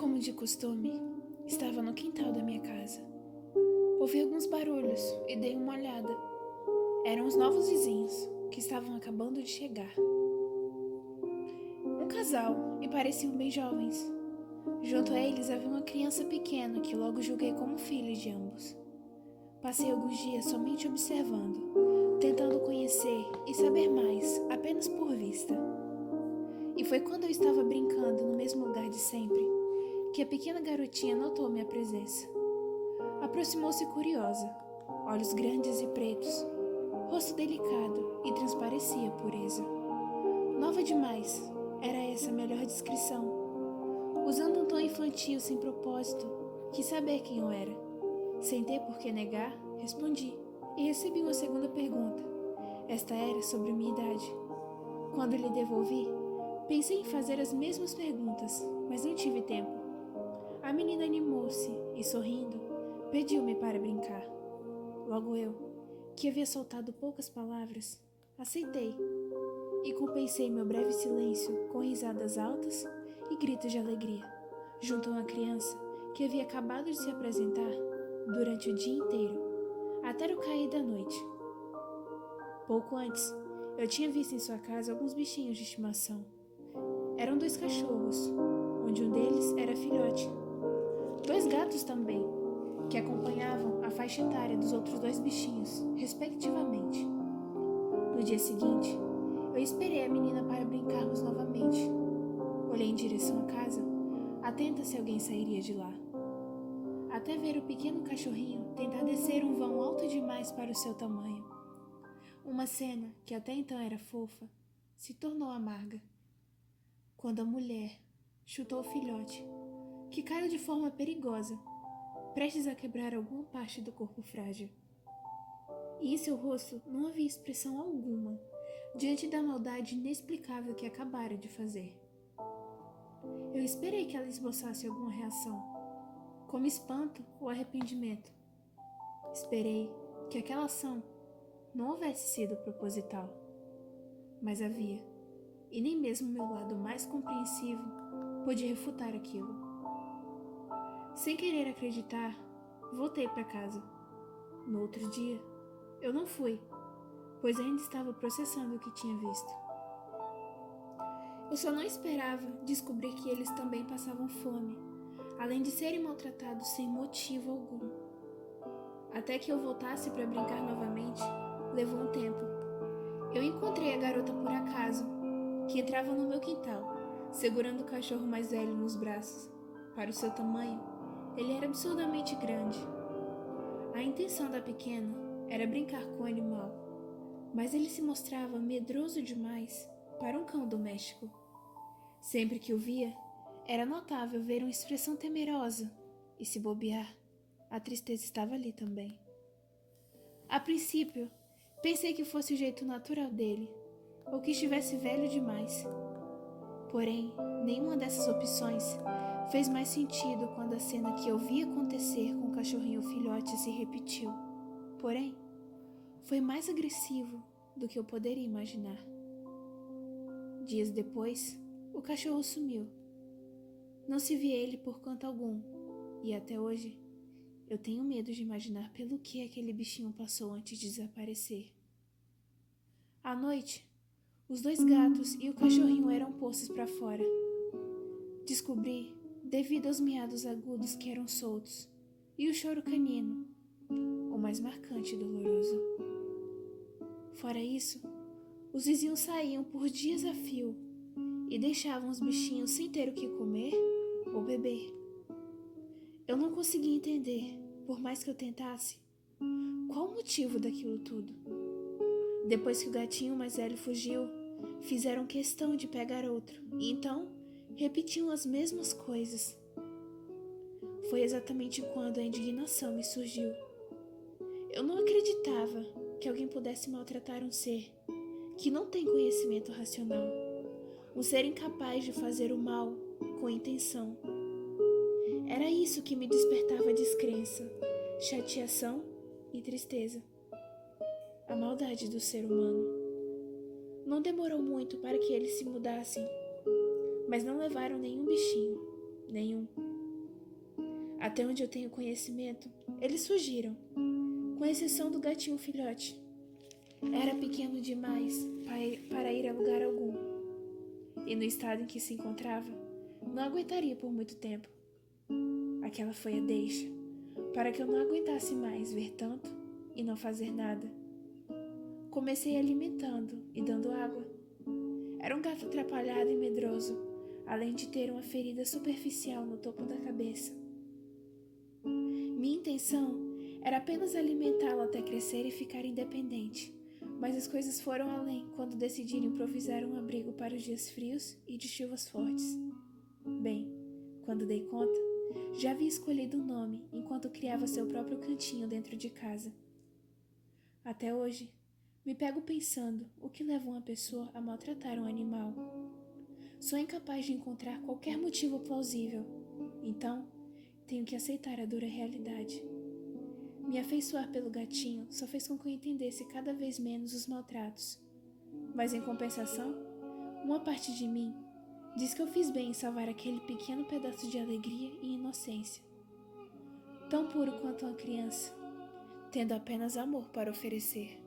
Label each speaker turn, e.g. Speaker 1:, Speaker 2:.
Speaker 1: Como de costume, estava no quintal da minha casa. Ouvi alguns barulhos e dei uma olhada. Eram os novos vizinhos, que estavam acabando de chegar. Um casal, e pareciam bem jovens. Junto a eles havia uma criança pequena que logo julguei como filho de ambos. Passei alguns dias somente observando, tentando conhecer e saber mais, apenas por vista. E foi quando eu estava brincando no mesmo lugar de sempre, que a pequena garotinha notou minha presença. Aproximou-se curiosa, olhos grandes e pretos, rosto delicado e transparecia pureza. Nova demais, era essa a melhor descrição. Usando um tom infantil sem propósito, quis saber quem eu era. Sem ter por que negar, respondi e recebi uma segunda pergunta. Esta era sobre minha idade. Quando lhe devolvi, pensei em fazer as mesmas perguntas, mas não tive tempo. A menina animou-se e, sorrindo, pediu-me para brincar. Logo eu, que havia soltado poucas palavras, aceitei e compensei meu breve silêncio com risadas altas e gritos de alegria, junto a uma criança que havia acabado de se apresentar durante o dia inteiro, até o cair da noite. Pouco antes, eu tinha visto em sua casa alguns bichinhos de estimação. Eram 2 cachorros, onde um deles era filhote. 2 gatos também, que acompanhavam a faixa etária dos outros 2 bichinhos, respectivamente. No dia seguinte, eu esperei a menina para brincarmos novamente. Olhei em direção à casa, atenta se alguém sairia de lá. Até ver o pequeno cachorrinho tentar descer um vão alto demais para o seu tamanho. Uma cena que até então era fofa, se tornou amarga. Quando a mulher chutou o filhote, que caiu de forma perigosa, prestes a quebrar alguma parte do corpo frágil. E em seu rosto não havia expressão alguma diante da maldade inexplicável que acabara de fazer. Eu esperei que ela esboçasse alguma reação, como espanto ou arrependimento. Esperei que aquela ação não houvesse sido proposital, mas havia, e nem mesmo meu lado mais compreensivo pôde refutar aquilo. Sem querer acreditar, voltei para casa. No outro dia, eu não fui, pois ainda estava processando o que tinha visto. Eu só não esperava descobrir que eles também passavam fome, além de serem maltratados sem motivo algum. Até que eu voltasse para brincar novamente, levou um tempo. Eu encontrei a garota por acaso, que entrava no meu quintal, segurando o cachorro mais velho nos braços. Para o seu tamanho, ele era absurdamente grande. A intenção da pequena era brincar com o animal, mas ele se mostrava medroso demais para um cão doméstico. Sempre que o via, era notável ver uma expressão temerosa, e se bobear, a tristeza estava ali também. A princípio, pensei que fosse o jeito natural dele, ou que estivesse velho demais. Porém, nenhuma dessas opções fez mais sentido quando a cena que eu vi acontecer com o cachorrinho filhote se repetiu. Porém, foi mais agressivo do que eu poderia imaginar. Dias depois, o cachorro sumiu. Não se via ele por canto algum, e até hoje eu tenho medo de imaginar pelo que aquele bichinho passou antes de desaparecer. À noite, os 2 gatos e o cachorrinho eram postos para fora. Descobri devido aos miados agudos que eram soltos e o choro canino, o mais marcante e doloroso. Fora isso, os vizinhos saíam por dias a fio e deixavam os bichinhos sem ter o que comer ou beber. Eu não conseguia entender, por mais que eu tentasse, qual o motivo daquilo tudo. Depois que o gatinho mais velho fugiu, fizeram questão de pegar outro, e então repetiam as mesmas coisas. Foi exatamente quando a indignação me surgiu. Eu não acreditava que alguém pudesse maltratar um ser que não tem conhecimento racional, um ser incapaz de fazer o mal com intenção. Era isso que me despertava descrença, chateação e tristeza. A maldade do ser humano. Não demorou muito para que eles se mudassem, mas não levaram nenhum bichinho, nenhum. Até onde eu tenho conhecimento, eles fugiram, com exceção do gatinho filhote. Era pequeno demais para ir a lugar algum, e no estado em que se encontrava, não aguentaria por muito tempo. Aquela foi a deixa, para que eu não aguentasse mais ver tanto e não fazer nada. Comecei alimentando e dando água. Era um gato atrapalhado e medroso, além de ter uma ferida superficial no topo da cabeça. Minha intenção era apenas alimentá-lo até crescer e ficar independente, mas as coisas foram além quando decidiram improvisar um abrigo para os dias frios e de chuvas fortes. Bem, quando dei conta, já havia escolhido o nome enquanto criava seu próprio cantinho dentro de casa. Até hoje, me pego pensando o que leva uma pessoa a maltratar um animal. Sou incapaz de encontrar qualquer motivo plausível, então tenho que aceitar a dura realidade. Me afeiçoar pelo gatinho só fez com que eu entendesse cada vez menos os maltratos. Mas em compensação, uma parte de mim diz que eu fiz bem em salvar aquele pequeno pedaço de alegria e inocência, tão puro quanto uma criança, tendo apenas amor para oferecer.